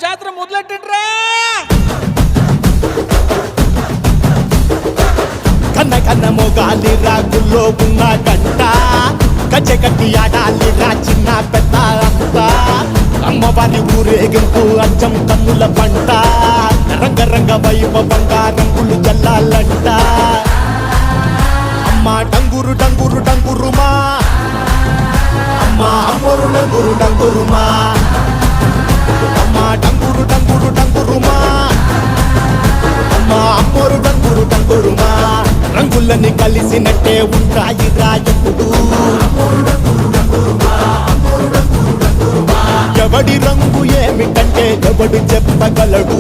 జాతర మొదలెట్టిండ్రా. కన్న కన్న మొగాలి రాగుల్లో ఉన్న గంట గజ్జెగట్టి ఆడాలిరా చిన్న పెద్ద అంతా అమ్మవారి ఊరేగింపు అచ్చం కన్నుల పంట రంగరంగ వైభవంగా రంగులు జల్లాలంట అమ్మ డంగురు డంగురు డంగురుమా అమ్మ అమ్మోరు డంగురు డంగురుమా అమ్మ డంగురు డంగురు డంగురుమా అమ్మ అమ్మోరు డంగురు డంగురుమా రంగులని కలిసినట్టే ఉంటాయి రాయకుడు ఎవడి రంగు ఏమిటంటే ఎవడు చెప్పగలడు